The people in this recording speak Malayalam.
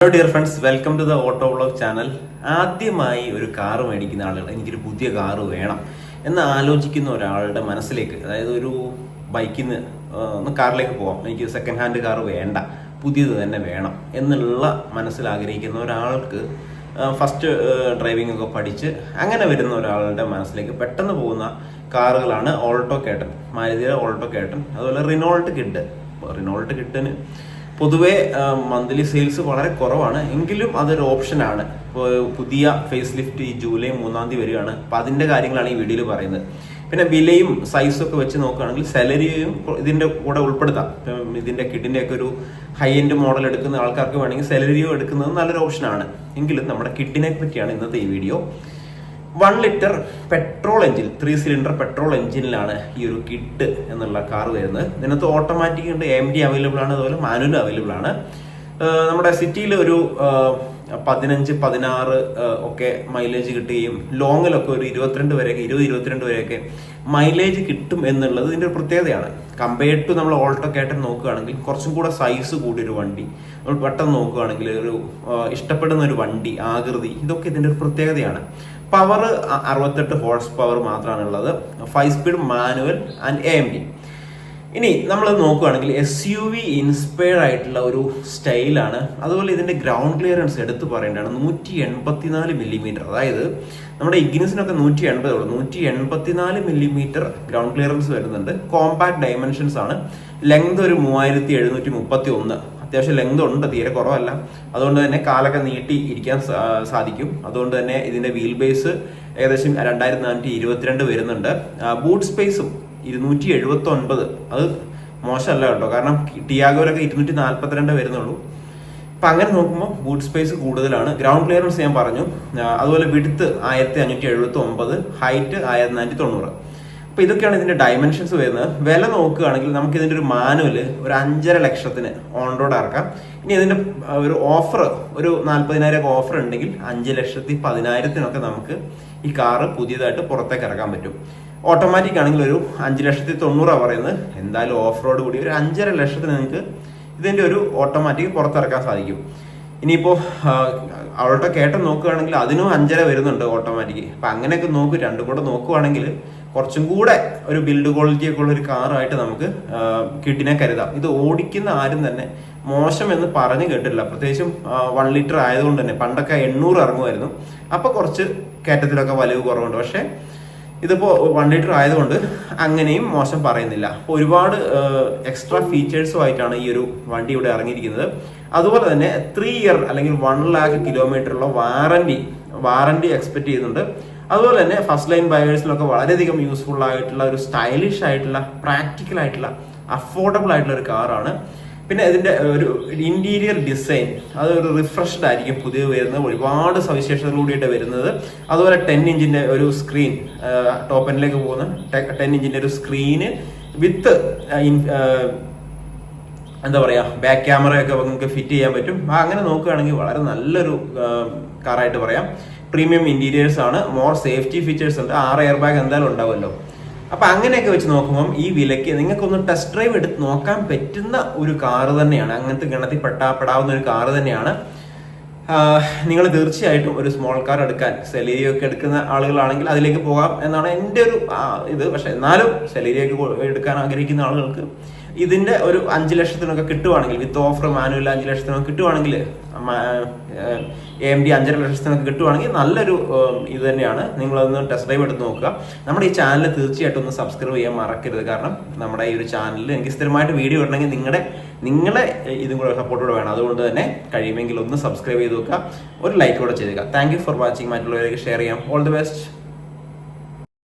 Hello dear friends, welcome to the auto vlog channel. ആദ്യമായി ഒരു കാറ് മേടിക്കുന്ന ആളുകൾ, എനിക്കൊരു പുതിയ കാറ് വേണം എന്ന് ആലോചിക്കുന്ന ഒരാളുടെ മനസ്സിലേക്ക്, അതായത് ഒരു ബൈക്കിൽ നിന്ന് കാറിലേക്ക് പോവാം, എനിക്ക് സെക്കൻഡ് ഹാൻഡ് കാറ് വേണ്ട, പുതിയത് തന്നെ വേണം എന്നുള്ള മനസ്സിൽ ആഗ്രഹിക്കുന്ന ഒരാൾക്ക് ഫസ്റ്റ് ഡ്രൈവിംഗ് ഒക്കെ പഠിച്ച് അങ്ങനെ വരുന്ന ഒരാളുടെ മനസ്സിലേക്ക് പെട്ടെന്ന് പോകുന്ന കാറുകളാണ് ഓൾട്ടോ കേട്ടൻ, മാരുതിയുടെ ഓൾട്ടോ കേട്ടൻ, അതുപോലെ റിനോൾട്ട് കിഡിന് പൊതുവേ മന്ത്ലി സെയിൽസ് വളരെ കുറവാണ്, എങ്കിലും അതൊരു ഓപ്ഷനാണ്. ഇപ്പോൾ പുതിയ ഫേസ് ലിഫ്റ്റ് ഈ ജൂലൈ 3-ാം തീയതി വരികയാണ്. അപ്പം അതിൻ്റെ കാര്യങ്ങളാണ് ഈ വീഡിയോയിൽ പറയുന്നത്. പിന്നെ വിലയും സൈസും ഒക്കെ വെച്ച് നോക്കുകയാണെങ്കിൽ സാലറിയും ഇതിൻ്റെ കൂടെ ഉൾപ്പെടുത്താം. ഇപ്പം ഇതിൻ്റെ കിഡിൻ്റെയൊക്കെ ഒരു ഹൈ എൻഡ് മോഡൽ എടുക്കുന്ന ആൾക്കാർക്ക് വേണമെങ്കിൽ സാലറിയോ എടുക്കുന്നത് നല്ലൊരു ഓപ്ഷനാണ്. എങ്കിലും നമ്മുടെ കിഡിനെ പറ്റിയാണ് ഇന്നത്തെ ഈ video. 1 litre petrol engine, 3 cylinder petrol എഞ്ചിനിലാണ് ഈ ഒരു കിഡ് എന്നുള്ള കാർ വരുന്നത്. ഇതിനകത്ത് ഓട്ടോമാറ്റിക് ഉണ്ട്, AMD അവൈലബിൾ ആണ്, അതുപോലെ മാനുവൽ അവൈലബിൾ ആണ്. നമ്മുടെ സിറ്റിയിൽ ഒരു 15-16 ഒക്കെ മൈലേജ് കിട്ടുകയും ലോങ്ങിലൊക്കെ ഒരു 20-22 വരെയൊക്കെ മൈലേജ് കിട്ടും എന്നുള്ളത് ഇതിൻ്റെ ഒരു പ്രത്യേകതയാണ്. കമ്പയർഡ് ടു നമ്മൾ ഓൾട്ടോ കേട്ടൻ നോക്കുകയാണെങ്കിൽ കുറച്ചും കൂടെ സൈസ് കൂടിയൊരു വണ്ടി, നമ്മൾ പെട്ടെന്ന് നോക്കുകയാണെങ്കിൽ ഒരു ഇഷ്ടപ്പെടുന്ന ഒരു വണ്ടി, ആകൃതി, ഇതൊക്കെ ഇതിൻ്റെ ഒരു പ്രത്യേകതയാണ്. പവർ 68 ഹോഴ്സ് പവർ മാത്രമാണ് ഉള്ളത്. 5 സ്പീഡ് മാനുവൽ ആൻഡ് AMD. ഇനി നമ്മൾ നോക്കുകയാണെങ്കിൽ SUV ഇൻസ്പയർഡ് ആയിട്ടുള്ള ഒരു സ്റ്റൈലാണ്. അതുപോലെ ഇതിന്റെ ഗ്രൗണ്ട് ക്ലിയറൻസ് എടുത്തു പറയേണ്ടതാണ്. 184 മില്ലിമീറ്റർ, അതായത് നമ്മുടെ ഇഗ്നിസിനൊക്കെ 180 ഉള്ളൂ, 184 മില്ലിമീറ്റർ ഗ്രൗണ്ട് ക്ലിയറൻസ് വരുന്നുണ്ട്. കോമ്പാക്ട് ഡയമെൻഷൻസ് ആണ്. ലെങ്ത് ഒരു 3731, അത്യാവശ്യം ലെങ്ത് ഉണ്ട്, തീരെ കുറവല്ല. അതുകൊണ്ട് തന്നെ കാലൊക്കെ നീട്ടി ഇരിക്കാൻ സാധിക്കും. അതുകൊണ്ട് തന്നെ ഇതിന്റെ വീൽ ബേസ് ഏകദേശം 2422 വരുന്നുണ്ട്. ബൂട്ട് സ്പേസും 279, അത് മോശമല്ല കേട്ടോ, കാരണം ടിയാഗോയിലൊക്കെ 242 വരുന്നുള്ളൂ. അപ്പം അങ്ങനെ നോക്കുമ്പോൾ ബൂട്ട് സ്പേസ് കൂടുതലാണ്. ഗ്രൗണ്ട് ക്ലിയറൻസ് ഞാൻ പറഞ്ഞു. അതുപോലെ വിഡ്ത്ത് 1579, ഹൈറ്റ് 1490. അപ്പോൾ ഇതൊക്കെയാണ് ഇതിന്റെ ഡയമെൻഷൻസ് വരുന്നത്. വില നോക്കുകയാണെങ്കിൽ നമുക്ക് ഇതിന്റെ ഒരു മാനുവല് ഒരു 5.5 ലക്ഷത്തിന് ഓൺ റോഡ് ഇറക്കാം. ഇനി ഇതിന്റെ ഒരു ഓഫർ, ഒരു 40,000 ഓഫർ ഉണ്ടെങ്കിൽ 5,10,000 നമുക്ക് ഈ കാറ് പുതിയതായിട്ട് പുറത്തേക്ക് ഇറക്കാൻ പറ്റും. ഓട്ടോമാറ്റിക് ആണെങ്കിൽ ഒരു 5,90,000 പറയുന്നത്. എന്തായാലും ഓഫ് റോഡ് കൂടി ഒരു 5.5 ലക്ഷത്തിന് നിങ്ങൾക്ക് ഇതിന്റെ ഒരു ഓട്ടോമാറ്റിക് പുറത്തിറക്കാൻ സാധിക്കും. ഇനിയിപ്പോൾ അവളുടെ കേട്ടൻ നോക്കുകയാണെങ്കിൽ അതിനും 5.5 വരുന്നുണ്ട് ഓട്ടോമാറ്റിക്. അപ്പം അങ്ങനെയൊക്കെ രണ്ടും കൂടെ നോക്കുകയാണെങ്കിൽ കുറച്ചും കൂടെ ഒരു ബിൽഡ് ക്വാളിറ്റി ഒക്കെ ഉള്ള ഒരു കാറായിട്ട് നമുക്ക് കിഡിനെ കരുതാം. ഇത് ഓടിക്കുന്ന ആരും തന്നെ മോശം എന്ന് പറഞ്ഞു കേട്ടില്ല, പ്രത്യേകിച്ചും 1 ലിറ്റർ ആയതുകൊണ്ട് തന്നെ. പണ്ടൊക്കെ 800 ഇറങ്ങുമായിരുന്നു, അപ്പോൾ കുറച്ച് കയറ്റത്തിലൊക്കെ വലിവ് കുറവുണ്ട്. പക്ഷേ ഇതിപ്പോൾ 1 ലിറ്റർ ആയതുകൊണ്ട് അങ്ങനെയും മോശം പറയുന്നില്ല. അപ്പോൾ ഒരുപാട് എക്സ്ട്രാ ഫീച്ചേഴ്സും ആയിട്ടാണ് ഈ ഒരു വണ്ടി ഇവിടെ ഇറങ്ങിയിരിക്കുന്നത്. അതുപോലെ തന്നെ 3 ഇയർ അല്ലെങ്കിൽ 1 lakh കിലോമീറ്ററുള്ള വാറന്റി എക്സ്പെക്ട് ചെയ്യുന്നുണ്ട്. അതുപോലെ തന്നെ ഫസ്റ്റ് ലൈൻ ബയേഴ്സിലൊക്കെ വളരെയധികം യൂസ്ഫുൾ ആയിട്ടുള്ള ഒരു സ്റ്റൈലിഷ് ആയിട്ടുള്ള, പ്രാക്ടിക്കൽ ആയിട്ടുള്ള, അഫോർഡബിൾ ആയിട്ടുള്ള ഒരു കാറാണ്. പിന്നെ ഇതിന്റെ ഒരു ഇന്റീരിയർ ഡിസൈൻ അതൊരു റിഫ്രഷ്ഡ് ആയിരിക്കും, പുതിയ വരുന്നത്, ഒരുപാട് സവിശേഷതകളൂടിയിട്ട് വരുന്നത്. അതുപോലെ 10 ഇഞ്ചിന്റെ ഒരു സ്ക്രീൻ, ടോപ്പ് എൻഡിലേക്ക് പോകുന്ന 10 ഇഞ്ചിന്റെ ഒരു സ്ക്രീന് വിത്ത് എന്താ പറയാ, ബാക്ക് ക്യാമറയൊക്കെ നമുക്ക് ഫിറ്റ് ചെയ്യാൻ പറ്റും. അങ്ങനെ നോക്കുകയാണെങ്കിൽ വളരെ നല്ലൊരു കാറായിട്ട് പറയാം. പ്രീമിയം ഇന്റീരിയേഴ്സ് ആണ്, മോർ സേഫ്റ്റി ഫീച്ചേഴ്സ് ഉണ്ട്, 6 എയർ ബാഗ് എന്തായാലും ഉണ്ടാവുമല്ലോ. അപ്പൊ അങ്ങനെയൊക്കെ വെച്ച് നോക്കുമ്പോൾ ഈ വിലയ്ക്ക് നിങ്ങൾക്കൊന്ന് ടെസ്റ്റ് ഡ്രൈവ് എടുത്ത് നോക്കാൻ പറ്റുന്ന ഒരു കാറ് തന്നെയാണ്. അങ്ങനത്തെ ഗണത്തിൽ പെടാവുന്ന ഒരു കാറ് തന്നെയാണ്. നിങ്ങൾ തീർച്ചയായിട്ടും ഒരു സ്മോൾ കാർ എടുക്കാൻ, സെലീരിയൊക്കെ എടുക്കുന്ന ആളുകളാണെങ്കിൽ അതിലേക്ക് പോകാം എന്നാണ് എൻ്റെ ഒരു ഇത്. പക്ഷെ എന്നാലും സെലീരിയൊക്കെ എടുക്കാൻ ആഗ്രഹിക്കുന്ന ആളുകൾക്ക് ഇതിന്റെ ഒരു 5 ലക്ഷത്തിനൊക്കെ കിട്ടുവാണെങ്കിൽ, വിത്ത് ഓഫർ മാനുവൽ 5 ലക്ഷത്തിനൊക്കെ കിട്ടുവാണെങ്കിൽ, AMD 5.5 ലക്ഷത്തിനൊക്കെ കിട്ടുവാണെങ്കിൽ നല്ലൊരു ഇത് തന്നെയാണ്. നിങ്ങളതൊന്ന് ടെസ്റ്റ് ഡ്രൈവ് എടുത്ത് നോക്കുക. നമ്മുടെ ഈ ചാനൽ തീർച്ചയായിട്ടും ഒന്ന് സബ്സ്ക്രൈബ് ചെയ്യാൻ മറക്കരുത്. കാരണം നമ്മുടെ ഈ ഒരു ചാനലിൽ എനിക്ക് സ്ഥിരമായിട്ട് വീഡിയോ ഇടണമെങ്കിൽ നിങ്ങളെ ഇതും കൂടെ സപ്പോർട്ട് കൂടെ വേണം. അതുകൊണ്ട് തന്നെ കഴിയുമെങ്കിൽ ഒന്ന് സബ്സ്ക്രൈബ് ചെയ്ത് നോക്കുക, ഒരു ലൈക്ക് കൂടെ ചെയ്യുക. Thank you for watching. മറ്റുള്ളവരേക്ക് ഷെയർ ചെയ്യാം. All the best.